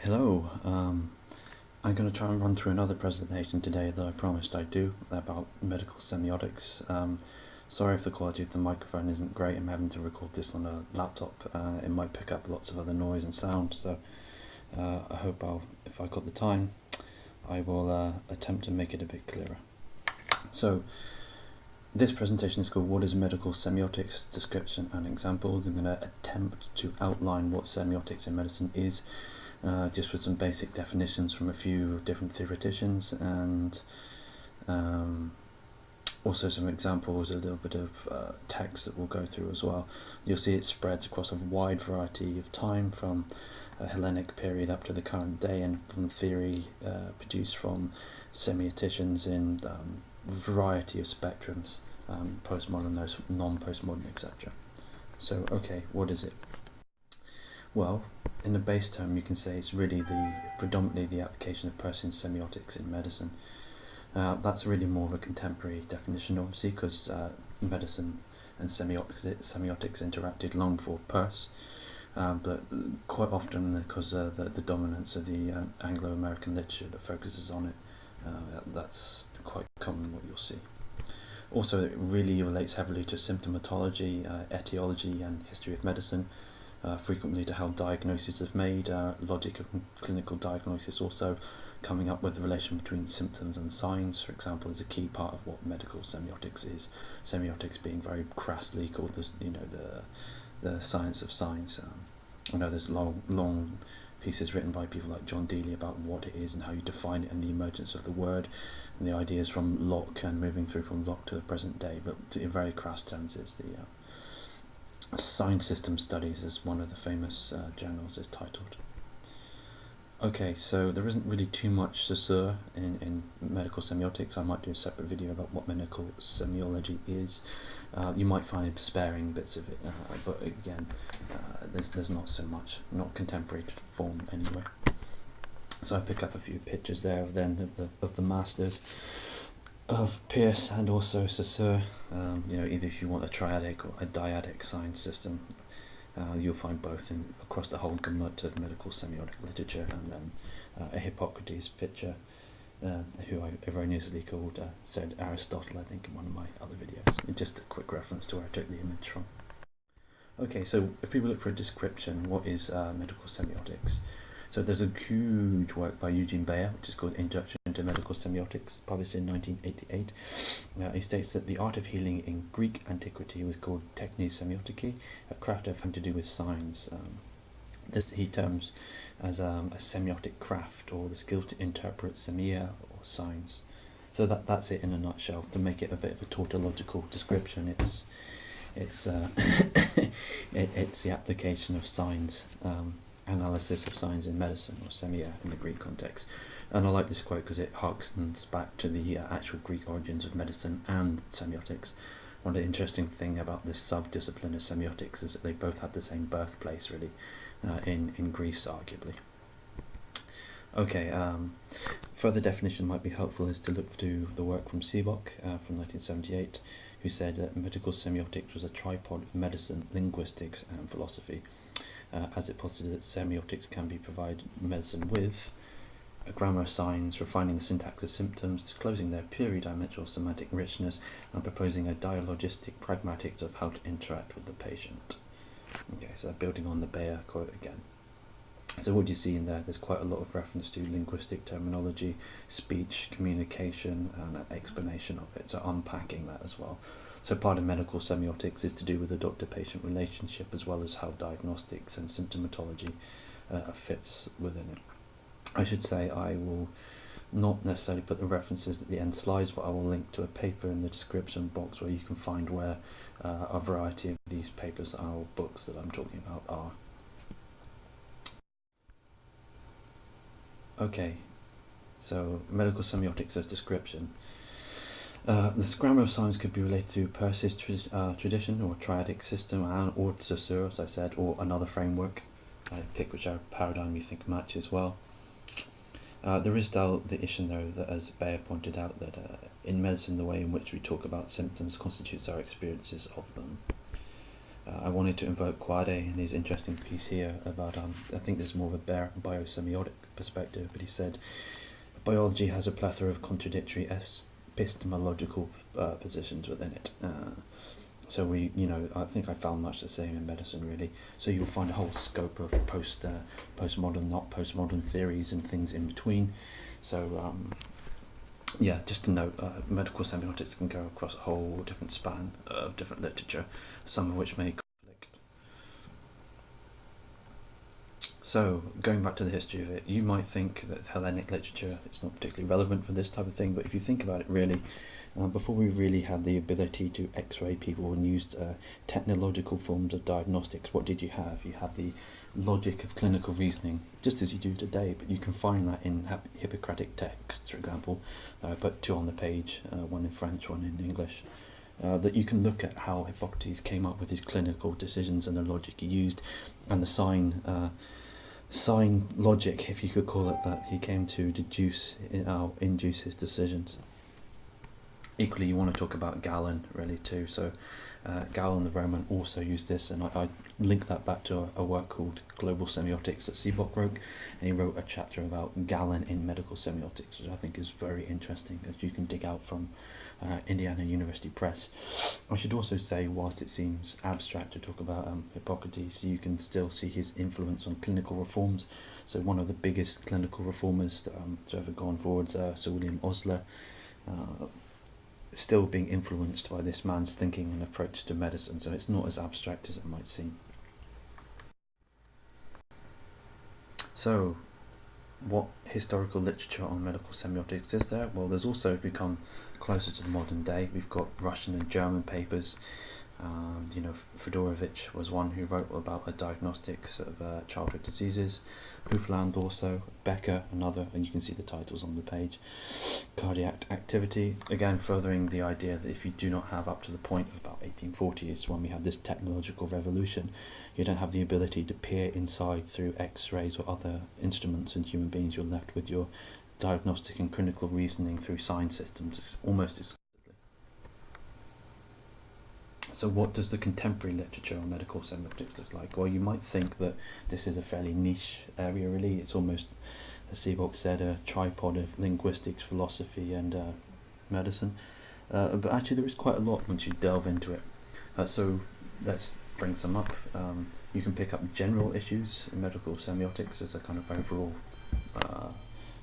Hello, I'm going to try and run through another presentation today that I promised I'd do about medical semiotics. Sorry if the quality of the microphone isn't great. I'm having to record this on a laptop. It might pick up lots of other noise and sound, so I hope if I got the time, I will attempt to make it a bit clearer. So, this presentation is called What is Medical Semiotics? Description and Examples. I'm going to attempt to outline what semiotics in medicine is, just with some basic definitions from a few different theoreticians, and also some examples, a little bit of text that we'll go through as well. You'll see it spreads across a wide variety of time, from a Hellenic period up to the current day, and from theory produced from semioticians in a variety of spectrums, postmodern, non-postmodern, etc. So, okay, what is it? Well, in the base term, you can say it's really predominantly the application of Peircean semiotics in medicine. That's really more of a contemporary definition, obviously, because medicine and semiotics interacted long before Peirce, but quite often, because the dominance of the Anglo-American literature that focuses on it, that's quite common what you'll see. Also, it really relates heavily to symptomatology, etiology, and history of medicine. Frequently to how diagnoses are made, logic of clinical diagnosis, also coming up with the relation between symptoms and signs, for example, is a key part of what medical semiotics is. Semiotics being very crassly called the science of signs. I know there's long pieces written by people like John Dealey about what it is and how you define it and the emergence of the word, and the ideas from Locke and moving through from Locke to the present day, but in very crass terms it's the Sign System Studies, as one of the famous journals is titled. Okay, so there isn't really too much saussure in medical semiotics. I might do a separate video about what medical semiology is. You might find sparing bits of it, but again, there's not so much, not contemporary form anyway. So I pick up a few pictures there of the masters of Peirce and also Saussure. Either if you want a triadic or a dyadic sign system, you'll find both across the whole gamut of medical semiotic literature, and then a Hippocrates picture, who I erroneously called said Aristotle, I think, in one of my other videos. Just a quick reference to where I took the image from. Okay, so if we look for a description, what is medical semiotics? So there's a huge work by Eugene Bayer, which is called Introduction to Medical Semiotics, published in 1988. He states that the art of healing in Greek antiquity was called techne semiotiki, a craft of having to do with signs. This he terms as a semiotic craft, or the skill to interpret semia, or signs. So that's it in a nutshell. To make it a bit of a tautological description, it's it's the application of signs. Analysis of signs in medicine, or semia in the Greek context. And I like this quote because it harkens back to the actual Greek origins of medicine and semiotics. One of the interesting thing about this sub-discipline of semiotics is that they both have the same birthplace, really, in Greece, arguably. Okay, further definition might be helpful is to look to the work from Seebock from 1978, who said that medical semiotics was a tripod of medicine, linguistics, and philosophy. As it posited that semiotics can be provided medicine with a grammar of signs, refining the syntax of symptoms, disclosing their pluridimensional semantic richness, and proposing a dialogistic pragmatics of how to interact with the patient. Okay, so building on the Bayer quote again. So what do you see in there? There's quite a lot of reference to linguistic terminology, speech, communication, and an explanation of it, so unpacking that as well. So part of medical semiotics is to do with the doctor-patient relationship, as well as how diagnostics and symptomatology fits within it. I should say I will not necessarily put the references at the end slides, but I will link to a paper in the description box where you can find where a variety of these papers or books that I'm talking about are. Okay, so medical semiotics as description. This grammar of signs could be related to Peirce's tradition, or triadic system, or Saussure, as I said, or another framework. Pick whichever paradigm you think matches well. There is still the issue, though, that, as Bayer pointed out, that in medicine the way in which we talk about symptoms constitutes our experiences of them. I wanted to invoke Quade and his interesting piece here about, I think this is more of a biosemiotic perspective, but he said, biology has a plethora of contradictory epistemological positions within it. So I think I found much the same in medicine, really. So you'll find a whole scope of postmodern, not postmodern theories and things in between. So just to note, medical semiotics can go across a whole different span of different literature, some of which may conflict. So, going back to the history of it, you might think that Hellenic literature is not particularly relevant for this type of thing, but if you think about it really, before we really had the ability to x-ray people and used technological forms of diagnostics, what did you have? You had the logic of clinical reasoning, just as you do today, but you can find that in Hippocratic texts, for example. I put two on the page, one in French, one in English, that you can look at how Hippocrates came up with his clinical decisions and the logic he used, and the sign logic, if you could call it that, he came to induce his decisions. Equally, you want to talk about Galen, really, too. So Galen the Roman also used this, and I link that back to a work called Global Semiotics that Seebock wrote, and he wrote a chapter about Galen in medical semiotics, which I think is very interesting, that you can dig out from Indiana University Press. I should also say, whilst it seems abstract to talk about Hippocrates, you can still see his influence on clinical reforms. So one of the biggest clinical reformers to ever gone forward, Sir William Osler, still being influenced by this man's thinking and approach to medicine, so it's not as abstract as it might seem. So, what historical literature on medical semiotics is there? Well, there's also become closer to the modern day. We've got Russian and German papers. Fedorovich was one who wrote about a diagnostics of childhood diseases. Hufland also, Becker another, and you can see the titles on the page. Cardiac activity, again furthering the idea that if you do not have, up to the point of about 1840s, when we had this technological revolution, you don't have the ability to peer inside through x-rays or other instruments in human beings. You're left with your diagnostic and clinical reasoning through sign systems. It's almost exclusively. So what does the contemporary literature on medical semiotics look like? Well, you might think that this is a fairly niche area, really. It's almost, as Seebock said, a tripod of linguistics, philosophy and medicine. But actually there is quite a lot once you delve into it. So let's bring some up. You can pick up general issues in medical semiotics as a kind of overall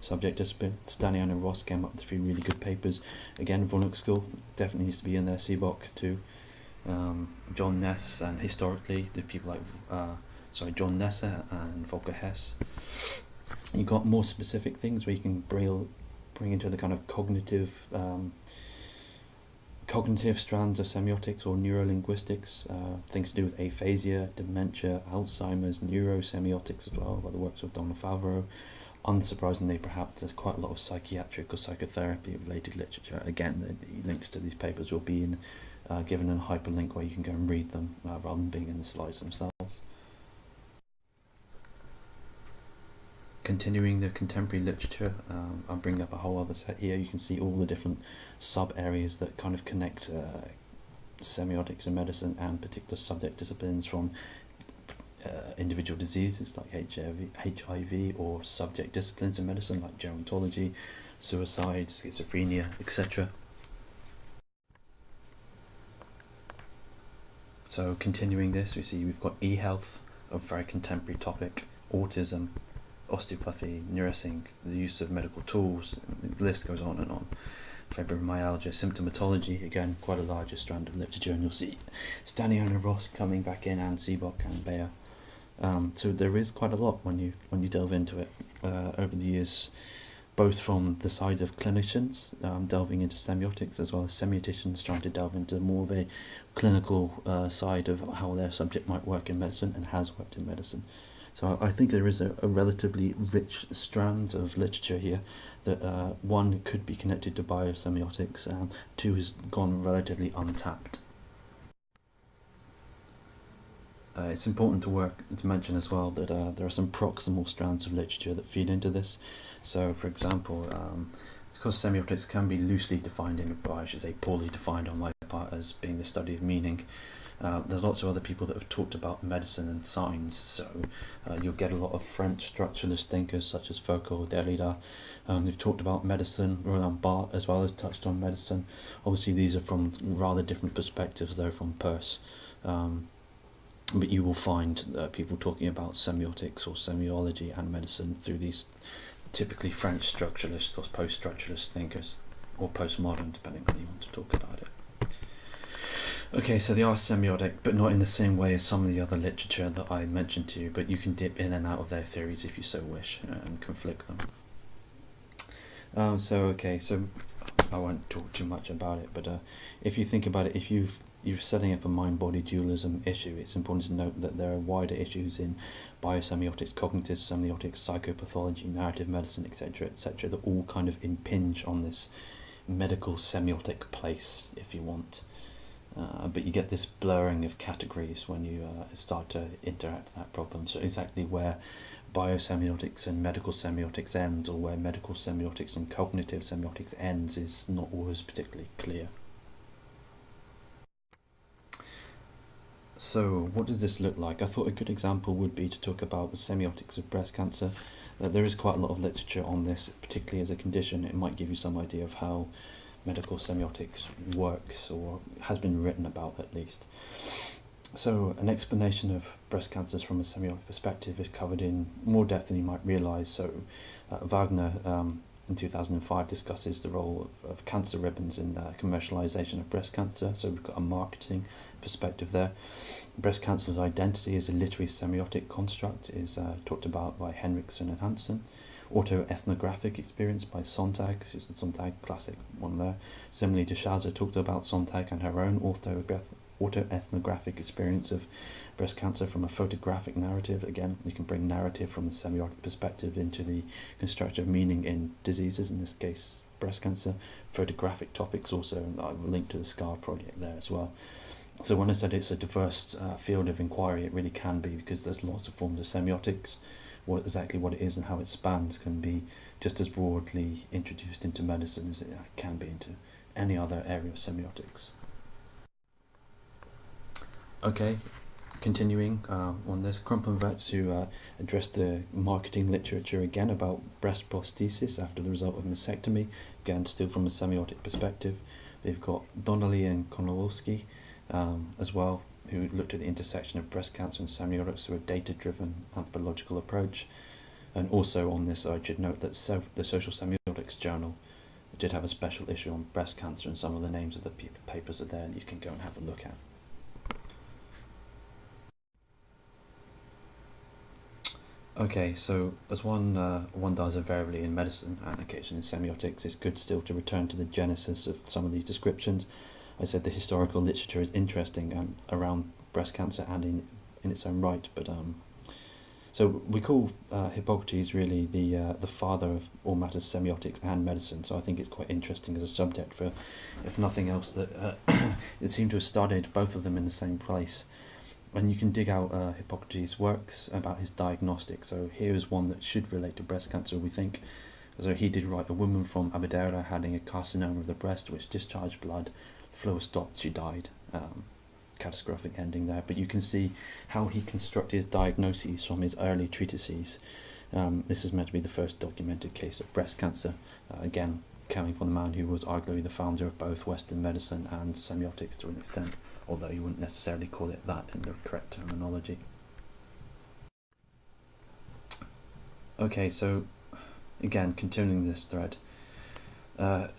subject discipline. Stanian and Ross came up with a few really good papers. Again, Vonuk School definitely needs to be in there, Seebock too. John Ness, and historically the people like John Nesser and Volker Hess. You got more specific things where you can bring into the kind of cognitive strands of semiotics or neurolinguistics, things to do with aphasia, dementia, Alzheimer's, neurosemiotics as well, by the works of Donna Favreau. Unsurprisingly, perhaps, there's quite a lot of psychiatric or psychotherapy related literature. Again, the links to these papers will be given in a hyperlink where you can go and read them rather than being in the slides themselves. Continuing the contemporary literature, I'm bringing up a whole other set here. You can see all the different sub-areas that kind of connect semiotics and medicine and particular subject disciplines, from individual diseases like HIV or subject disciplines in medicine like gerontology, suicide, schizophrenia, etc. So continuing this, we see we've got e-health, a very contemporary topic, autism, osteopathy, nursing, the use of medical tools, the list goes on and on. Fibromyalgia, symptomatology, again quite a larger strand of literature, and you'll see Stanian and Ross coming back in, and Seebock and Bayer. So there is quite a lot when you delve into it over the years, both from the side of clinicians delving into semiotics, as well as semioticians trying to delve into more of a clinical side of how their subject might work in medicine and has worked in medicine. So I think there is a relatively rich strand of literature here that one could be connected to biosemiotics, and two has gone relatively untapped. It's important to mention as well that there are some proximal strands of literature that feed into this. So, for example, because semiotics can be loosely defined, or I should say poorly defined on my part, as being the study of meaning, There's lots of other people that have talked about medicine and science, so you'll get a lot of French structuralist thinkers such as Foucault, Derrida. They've talked about medicine. Roland Barthes as well has touched on medicine. Obviously these are from rather different perspectives though from Peirce. But you will find people talking about semiotics or semiology and medicine through these typically French structuralist or post-structuralist thinkers, or postmodern, depending on how you want to talk about it. Okay, so they are semiotic, but not in the same way as some of the other literature that I mentioned to you, but you can dip in and out of their theories if you so wish, and conflict them. So I won't talk too much about it, but if you think about it, if you're setting up a mind-body dualism issue, it's important to note that there are wider issues in biosemiotics, cognitive semiotics, psychopathology, narrative medicine, etc., that all kind of impinge on this medical semiotic place, if you want. But you get this blurring of categories when you start to interact with that problem. So exactly where biosemiotics and medical semiotics ends, or where medical semiotics and cognitive semiotics ends, is not always particularly clear. So what does this look like? I thought a good example would be to talk about semiotics of breast cancer. There is quite a lot of literature on this, particularly as a condition. It might give you some idea of how medical semiotics works, or has been written about at least. So an explanation of breast cancers from a semiotic perspective is covered in more depth than you might realise. So Wagner in 2005 discusses the role of cancer ribbons in the commercialisation of breast cancer. So we've got a marketing perspective there. Breast cancer's identity as a literary semiotic construct is talked about by Henriksen and Hansen. Autoethnographic experience by Sontag, Susan Sontag, classic one there. Similarly, de Schazer talked about Sontag and her own autoethnographic experience of breast cancer from a photographic narrative. Again, you can bring narrative from the semiotic perspective into the construction of meaning in diseases, in this case breast cancer. Photographic topics also, and I've linked to the SCAR project there as well. So when I said it's a diverse field of inquiry, it really can be, because there's lots of forms of semiotics. Exactly what it is and how it spans can be just as broadly introduced into medicine as it can be into any other area of semiotics. Okay, continuing on this, Crump and Vetz, who addressed the marketing literature again about breast prosthesis after the result of mastectomy, again still from a semiotic perspective. They've got Donnelly and Konowalski as well, who looked at the intersection of breast cancer and semiotics through a data-driven anthropological approach. And also on this, I should note that the Social Semiotics Journal did have a special issue on breast cancer, and some of the names of the papers are there, and you can go and have a look at. Okay, so as one does invariably in medicine and occasionally in semiotics, it's good still to return to the genesis of some of these descriptions. I said the historical literature is interesting around breast cancer and in its own right, but so we call Hippocrates really the father of all matters semiotics and medicine. So I think it's quite interesting as a subject for, if nothing else, that it seemed to have studied both of them in the same place. And you can dig out Hippocrates' works about his diagnostics. So here is one that should relate to breast cancer, we think. So he did write, a woman from Aberdare having a carcinoma of the breast which discharged blood. The flow stopped, she died. Catastrophic ending there. But you can see how he constructed his diagnoses from his early treatises. This is meant to be the first documented case of breast cancer. Again, coming from the man who was arguably the founder of both Western medicine and semiotics to an extent, although you wouldn't necessarily call it that in the correct terminology. Okay, so again, continuing this thread,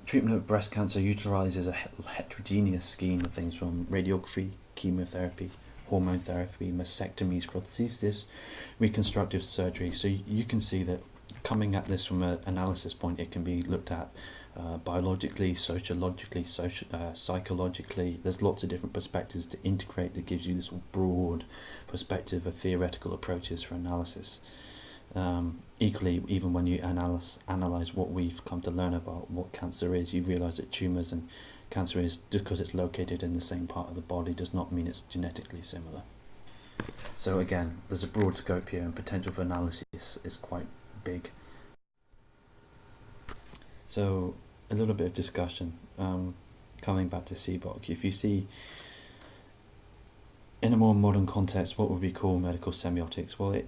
treatment of breast cancer utilises a heterogeneous scheme of things from radiography, chemotherapy, hormone therapy, mastectomies, prosthesis, reconstructive surgery. So you can see that coming at this from an analysis point, it can be looked at biologically, sociologically, psychologically. There's lots of different perspectives to integrate that gives you this broad perspective of theoretical approaches for analysis. Equally, even when you analyse what we've come to learn about what cancer is, you realise that tumours and cancer is, just because it's located in the same part of the body does not mean it's genetically similar. So again, there's a broad scope here, and potential for analysis is quite big. So a little bit of discussion, coming back to CBOC. If you see in a more modern context, what would we call medical semiotics? Well,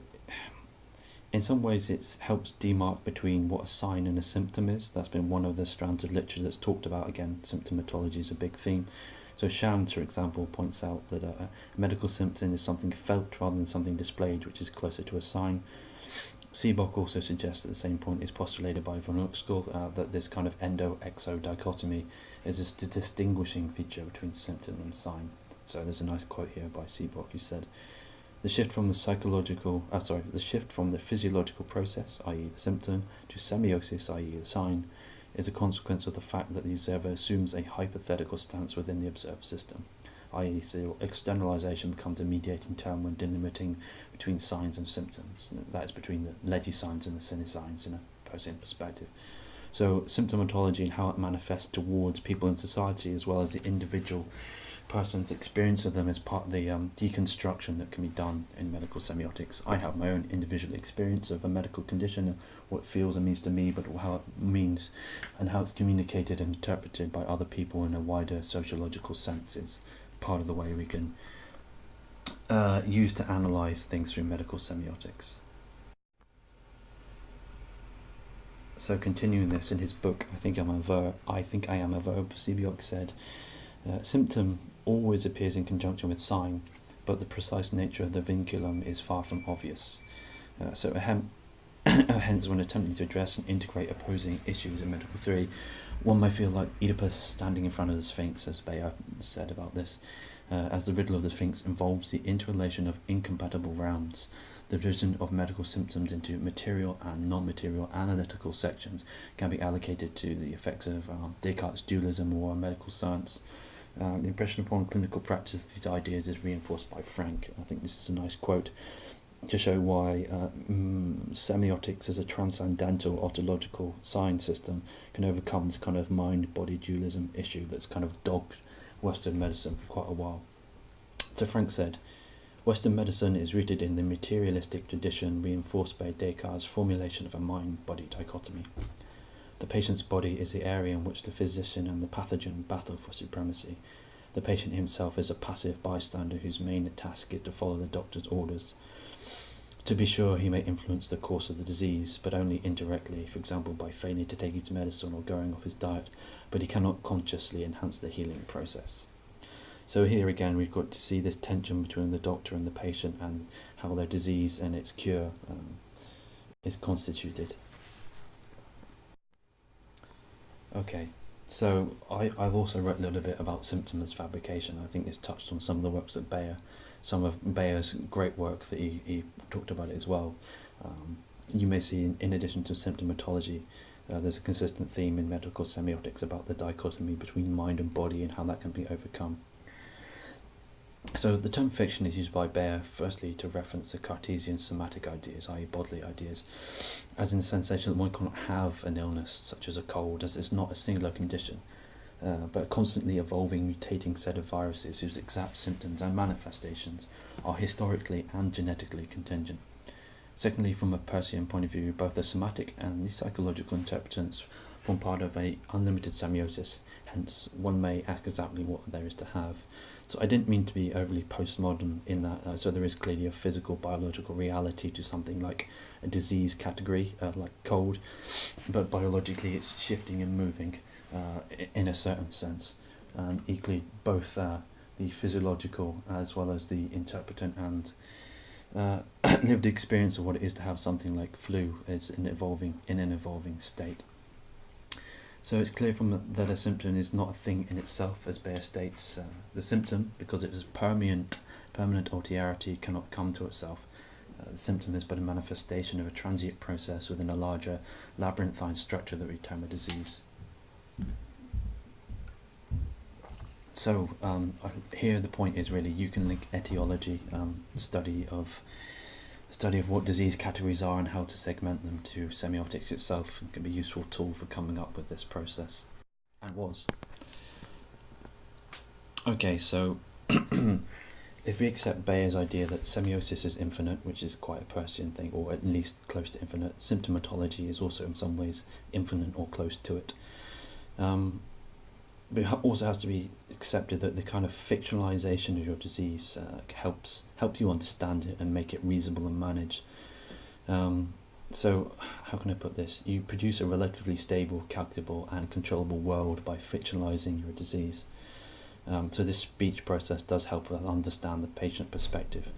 in some ways it helps demark between what a sign and a symptom is. That's been one of the strands of literature that's talked about. Again, symptomatology is a big theme. So Shams, for example, points out that a medical symptom is something felt rather than something displayed, which is closer to a sign. Seebock also suggests that the same point is postulated by von Uxküll, that this kind of endo-exo dichotomy is a distinguishing feature between symptom and sign. So there's a nice quote here by Seebock who said, the shift from the physiological process, i.e. the symptom, to semiosis, i.e. the sign, is a consequence of the fact that the observer assumes a hypothetical stance within the observed system, i.e. so externalization becomes a mediating term when delimiting between signs and symptoms. That is between the legi signs and the sine signs in a Poseidon perspective. So symptomatology and how it manifests towards people in society as well as the individual person's experience of them is part of the deconstruction that can be done in medical semiotics. I have my own individual experience of a medical condition, what it feels and means to me, but how it means and how it's communicated and interpreted by other people in a wider sociological sense is part of the way we can use to analyse things through medical semiotics. So continuing this in his book, I Think I Am a Verb, Seebock said, symptom always appears in conjunction with sign, but the precise nature of the vinculum is far from obvious. Hence, when attempting to address and integrate opposing issues in medical theory, one may feel like Oedipus standing in front of the Sphinx, as Bayer said about this, as the riddle of the Sphinx involves the interrelation of incompatible realms. The division of medical symptoms into material and non-material analytical sections can be allocated to the effects of Descartes' dualism or medical science. The impression upon clinical practice of these ideas is reinforced by Frank. I think this is a nice quote to show why semiotics as a transcendental ontological science system can overcome this kind of mind-body dualism issue that's kind of dogged Western medicine for quite a while. So Frank said, Western medicine is rooted in the materialistic tradition reinforced by Descartes' formulation of a mind-body dichotomy. The patient's body is the area in which the physician and the pathogen battle for supremacy. The patient himself is a passive bystander whose main task is to follow the doctor's orders. To be sure, he may influence the course of the disease, but only indirectly, for example by failing to take his medicine or going off his diet, but he cannot consciously enhance the healing process. So here again we've got to see this tension between the doctor and the patient and how their disease and its cure is constituted. Okay, so I've also read a little bit about symptom as fabrication. I think this touched on some of the works of Bayer, some of Bayer's great work that he talked about it as well. You may see in addition to symptomatology, there's a consistent theme in medical semiotics about the dichotomy between mind and body and how that can be overcome. So the term fiction is used by Bayer firstly to reference the Cartesian somatic ideas, i.e. bodily ideas, as in the sensation that one cannot have an illness such as a cold, as it's not a singular condition, but a constantly evolving, mutating set of viruses whose exact symptoms and manifestations are historically and genetically contingent. Secondly, from a Peircean point of view, both the somatic and the psychological interpretants form part of a unlimited semiosis, hence one may ask exactly what there is to have. So I didn't mean to be overly postmodern in that, so there is clearly a physical, biological reality to something like a disease category, like cold, but biologically it's shifting and moving in a certain sense. And equally, both the physiological as well as the interpretant and lived experience of what it is to have something like flu is in an evolving state. So it's clear from that a symptom is not a thing in itself, as Bayer states. The symptom, because it is permanent ulteriority, cannot come to itself. The symptom is but a manifestation of a transient process within a larger labyrinthine structure that we term a disease. So here the point is really you can link etiology, study of what disease categories are and how to segment them, to semiotics itself. It can be a useful tool for coming up with this process, and was. Okay, so if we accept Bayer's idea that semiosis is infinite, which is quite a Peircean thing, or at least close to infinite, symptomatology is also in some ways infinite or close to it. but it also has to be accepted that the kind of fictionalization of your disease helps you understand it and make it reasonable and managed. So, how can I put this? You produce a relatively stable, calculable, and controllable world by fictionalizing your disease. So this speech process does help us understand the patient perspective.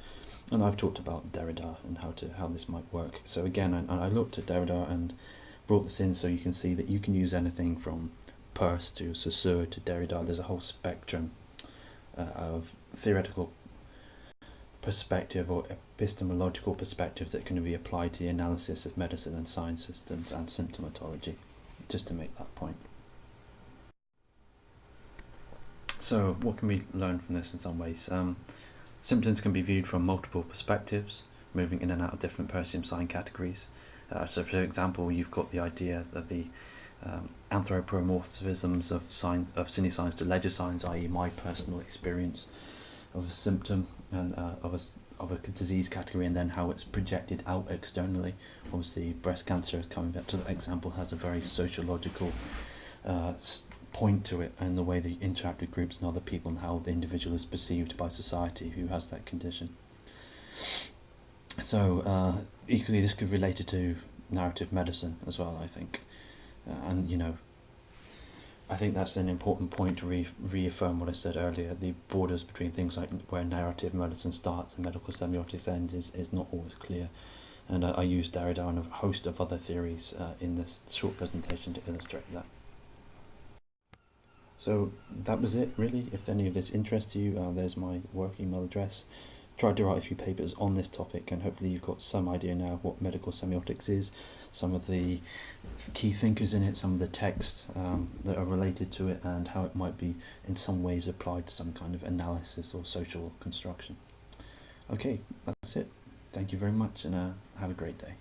And I've talked about Derrida and how this might work. So again, I looked at Derrida and brought this in so you can see that you can use anything from Peirce to Saussure to Derrida. There's a whole spectrum of theoretical perspective or epistemological perspectives that can be applied to the analysis of medicine and science systems and symptomatology, just to make that point. So what can we learn from this in some ways? Symptoms can be viewed from multiple perspectives, moving in and out of different Peircean sign categories. So for example, you've got the idea that the anthropomorphisms of cine signs to ledger signs, i.e. my personal experience of a symptom and of a disease category, and then how it's projected out externally. Obviously, breast cancer, coming back to the example, has a very sociological point to it, and the way they interact with groups and other people, and how the individual is perceived by society who has that condition. So equally, this could be related to narrative medicine as well, I think. And I think that's an important point to reaffirm what I said earlier. The borders between things like where narrative medicine starts and medical semiotics ends is not always clear. And I used Derrida and a host of other theories in this short presentation to illustrate that. So that was it, really. If any of this interests you, there's my work email address. Tried to write a few papers on this topic, and hopefully you've got some idea now of what medical semiotics is, some of the key thinkers in it, some of the texts that are related to it, and how it might be in some ways applied to some kind of analysis or social construction. Okay, that's it. Thank you very much, and have a great day.